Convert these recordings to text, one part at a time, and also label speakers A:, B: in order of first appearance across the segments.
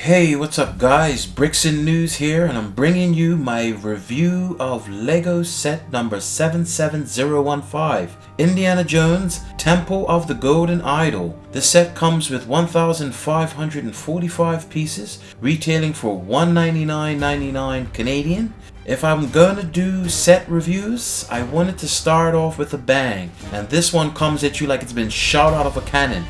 A: Hey, what's up guys? Brixton News here, and I'm bringing you my review of Lego set number 77015, Indiana Jones Temple of the Golden Idol. This set comes with 1,545 pieces, retailing for $199.99 Canadian. If I'm going to do set reviews, I wanted to start off with a bang, and this one comes at you like it's been shot out of a cannon.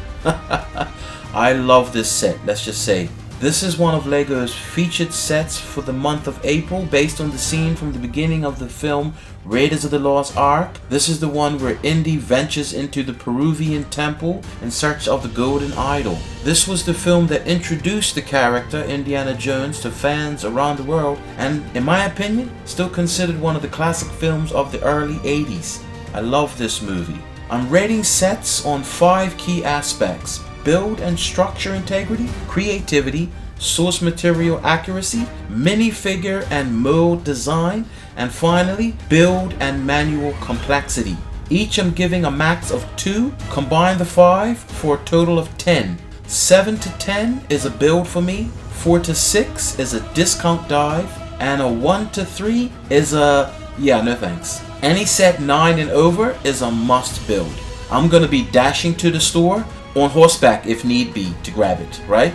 A: I love this set, let's just say. This is one of LEGO's featured sets for the month of April, based on the scene from the beginning of the film Raiders of the Lost Ark. This is the one where Indy ventures into the Peruvian temple in search of the Golden Idol. This was the film that introduced the character Indiana Jones to fans around the world, and in my opinion, still considered one of the classic films of the early 80s. I love this movie. I'm rating sets on 5 key aspects: build and structure integrity, creativity, source material accuracy, minifigure and mold design, and finally, build and manual complexity. Each I'm giving a max of 2, combine the 5 for a total of 10. 7 to 10 is a build for me, 4 to 6 is a discount dive, and a 1 to 3 is a yeah, no thanks. Any set 9 and over is a must build. I'm gonna be dashing to the store on horseback if need be to grab it, right?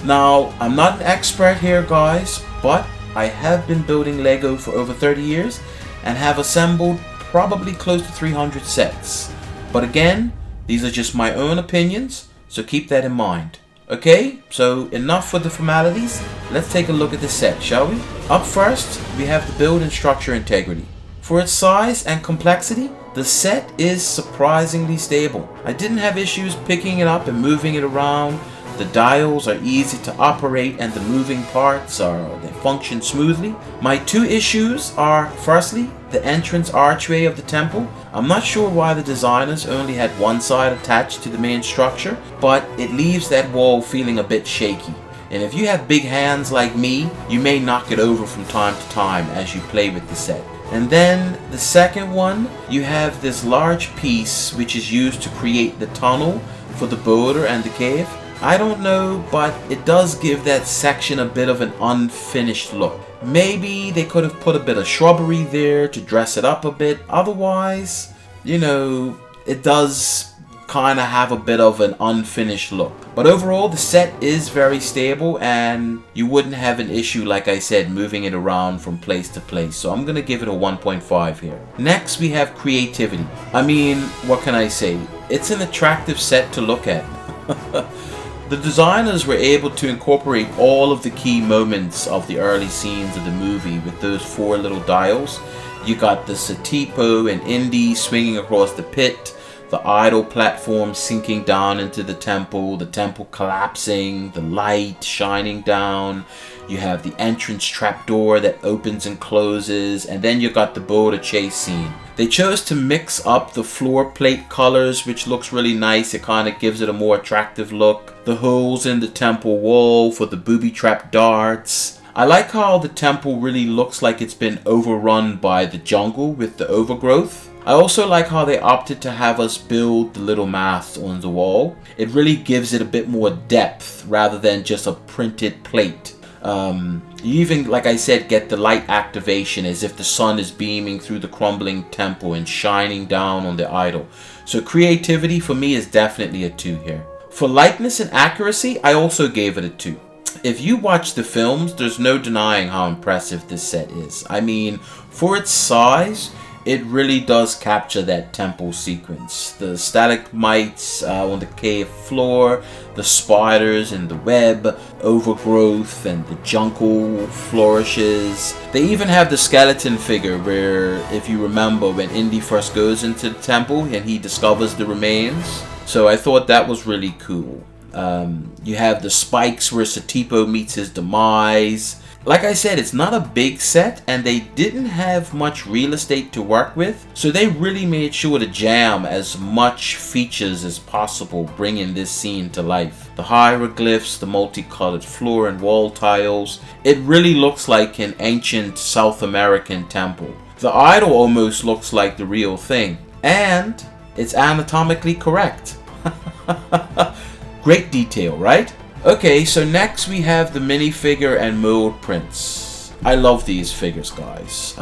A: Now, I'm not an expert here guys, but I have been building Lego for over 30 years and have assembled probably close to 300 sets. But again, these are just my own opinions, so keep that in mind. Okay, so enough for the formalities, let's take a look at the set, shall we? Up first, we have the build and structure integrity. For its size and complexity, the set is surprisingly stable. I didn't have issues picking it up and moving it around. The dials are easy to operate and the moving parts they function smoothly. My 2 issues are, firstly, the entrance archway of the temple. I'm not sure why the designers only had one side attached to the main structure, but it leaves that wall feeling a bit shaky. And if you have big hands like me, you may knock it over from time to time as you play with the set. And then the second one, you have this large piece which is used to create the tunnel for the boulder and the cave. I don't know, but it does give that section a bit of an unfinished look. Maybe they could have put a bit of shrubbery there to dress it up a bit. Otherwise, you know, it does kind of have a bit of an unfinished look. But overall, the set is very stable and you wouldn't have an issue, like I said, moving it around from place to place. So I'm gonna give it a 1.5 here. Next, we have creativity. I mean, what can I say? It's an attractive set to look at. The designers were able to incorporate all of the key moments of the early scenes of the movie with those 4 little dials. You got the Satipo and Indy swinging across the pit, the idol platform sinking down into the temple collapsing, the light shining down. You have the entrance trapdoor that opens and closes, and then you got the boulder chase scene. They chose to mix up the floor plate colors, which looks really nice. It kind of gives it a more attractive look. The holes in the temple wall for the booby trap darts. I like how the temple really looks like it's been overrun by the jungle with the overgrowth. I also like how they opted to have us build the little masts on the wall. It really gives it a bit more depth rather than just a printed plate. You even, like I said, get the light activation as if the sun is beaming through the crumbling temple and shining down on the idol. So creativity for me is definitely a 2 here. For lightness and accuracy, I also gave it a 2. If you watch the films, there's no denying how impressive this set is. I mean, for its size, it really does capture that temple sequence. The stalagmites on the cave floor, the spiders in the web, overgrowth, and the jungle flourishes. They even have the skeleton figure where, if you remember, when Indy first goes into the temple and he discovers the remains. So I thought that was really cool. You have the spikes where Satipo meets his demise. Like I said, it's not a big set and they didn't have much real estate to work with, so they really made sure to jam as much features as possible, bringing this scene to life. The hieroglyphs, the multicolored floor and wall tiles, it really looks like an ancient South American temple. The idol almost looks like the real thing, and it's anatomically correct. Great detail, right? Okay, so next we have the minifigure and mold prints. I love these figures, guys.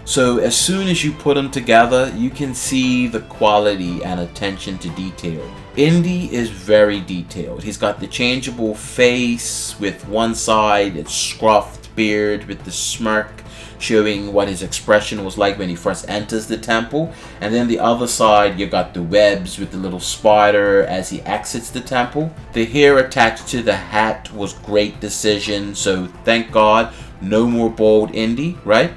A: So as soon as you put them together, you can see the quality and attention to detail. Indy is very detailed. He's got the changeable face with one side, it's scruffed beard with the smirk, showing what his expression was like when he first enters the temple. And then the other side, you got the webs with the little spider as he exits the temple. The hair attached to the hat was great decision, so thank God. No more bald Indy, right?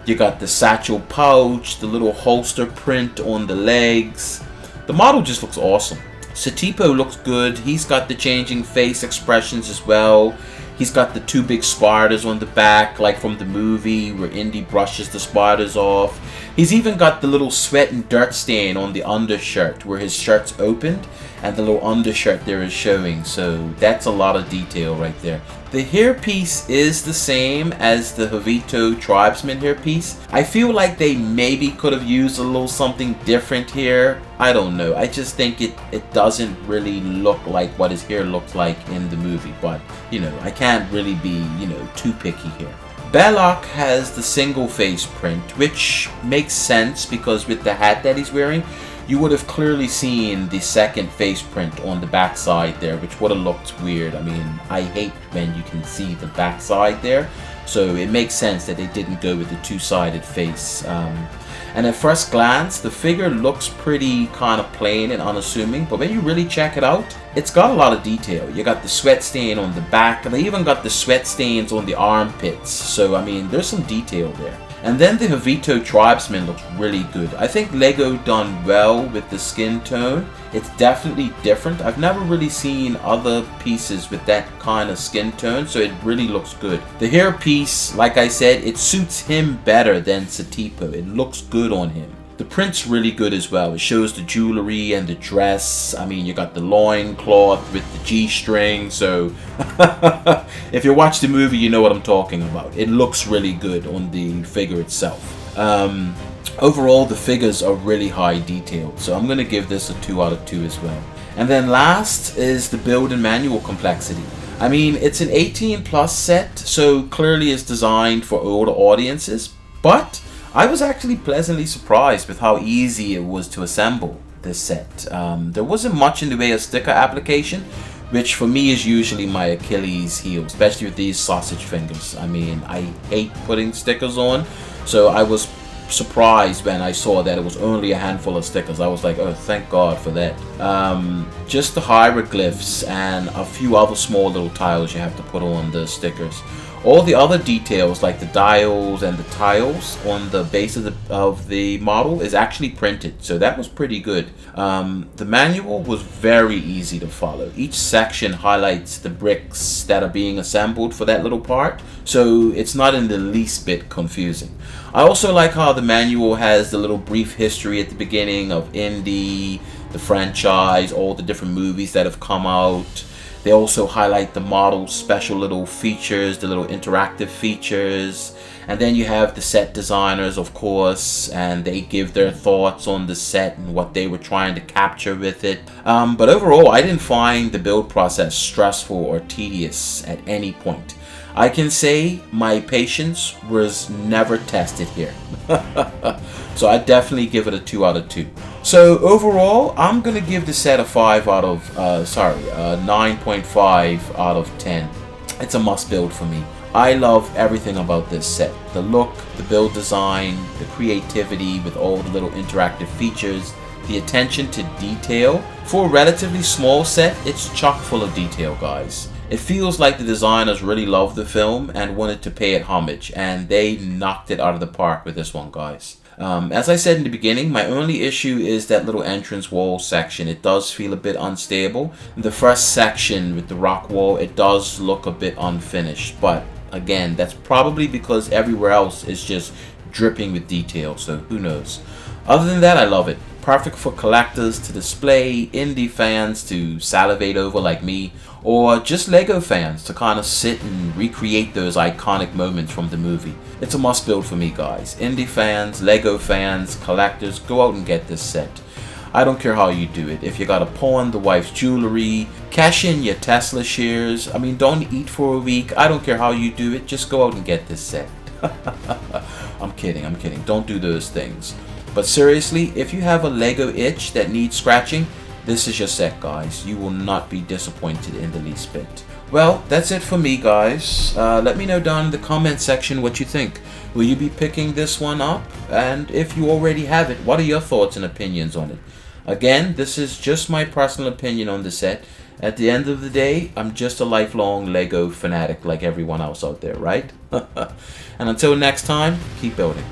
A: You got the satchel pouch, the little holster print on the legs. The model just looks awesome. Satipo looks good. He's got the changing face expressions as well. He's got the two big spiders on the back, like from the movie where Indy brushes the spiders off. He's even got the little sweat and dirt stain on the undershirt where his shirt's opened and the little undershirt there is showing, so that's a lot of detail right there. The hairpiece is the same as the Jovito tribesman hairpiece. I feel like they maybe could have used a little something different here. I don't know. I just think it doesn't really look like what his hair looked like in the movie. But, you know, I can't really be, you know, too picky here. Belloc has the single face print, which makes sense because with the hat that he's wearing, you would have clearly seen the second face print on the back side there, which would have looked weird. I mean, I hate when you can see the back side there, so it makes sense that they didn't go with the two-sided face. And at first glance, the figure looks pretty kind of plain and unassuming, but when you really check it out, it's got a lot of detail. You got the sweat stain on the back, and they even got the sweat stains on the armpits, so I mean, there's some detail there. And then the Jovito tribesman looks really good. I think Lego done well with the skin tone. It's definitely different. I've never really seen other pieces with that kind of skin tone, so it really looks good. The hair piece, like I said, it suits him better than Satipo. It looks good on him. The print's really good as well. It shows the jewelry and the dress. I mean, you got the loincloth with the G-string, so if you watch the movie, you know what I'm talking about. It looks really good on the figure itself. Overall, the figures are really high detailed, so I'm going to give this a 2 out of 2 as well. And then last is the build and manual complexity. I mean, it's an 18+ set, so clearly it's designed for older audiences, but I was actually pleasantly surprised with how easy it was to assemble this set. There wasn't much in the way of sticker application, which for me is usually my Achilles heel, especially with these sausage fingers. I mean, I hate putting stickers on, so I was surprised when I saw that it was only a handful of stickers. I was like, oh, thank God for that. Just the hieroglyphs and a few other small little tiles you have to put on the stickers. All the other details like the dials and the tiles on the base of the model is actually printed, so that was pretty good. The manual was very easy to follow. Each section highlights the bricks that are being assembled for that little part, so it's not in the least bit confusing. I also like how the manual has the little brief history at the beginning of Indy, the franchise, all the different movies that have come out. They also highlight the model's special little features, the little interactive features. And then you have the set designers, of course, and they give their thoughts on the set and what they were trying to capture with it. But overall, I didn't find the build process stressful or tedious at any point. I can say my patience was never tested here. So I definitely give it a 2 out of 2. So overall, I'm gonna give the set a 9.5 out of 10. It's a must build for me. I love everything about this set. The look, the build design, the creativity with all the little interactive features, the attention to detail. For a relatively small set, it's chock full of detail, guys. It feels like the designers really loved the film and wanted to pay it homage, and they knocked it out of the park with this one, guys. As I said in the beginning, my only issue is that little entrance wall section. It does feel a bit unstable. The first section with the rock wall, it does look a bit unfinished, but again, that's probably because everywhere else is just dripping with detail, so who knows. Other than that, I love it. Perfect for collectors to display, indie fans to salivate over like me, or just Lego fans to kind of sit and recreate those iconic moments from the movie. It's a must build for me, guys. Indie fans, Lego fans, collectors, go out and get this set. I don't care how you do it. If you gotta pawn the wife's jewelry, cash in your Tesla shares, I mean, don't eat for a week. I don't care how you do it. Just go out and get this set. I'm kidding. Don't do those things. But seriously, if you have a Lego itch that needs scratching, this is your set, guys. You will not be disappointed in the least bit. Well, that's it for me, guys. Let me know down in the comment section what you think. Will you be picking this one up? And if you already have it, what are your thoughts and opinions on it? Again, this is just my personal opinion on the set. At the end of the day, I'm just a lifelong Lego fanatic like everyone else out there, right? And until next time, keep building.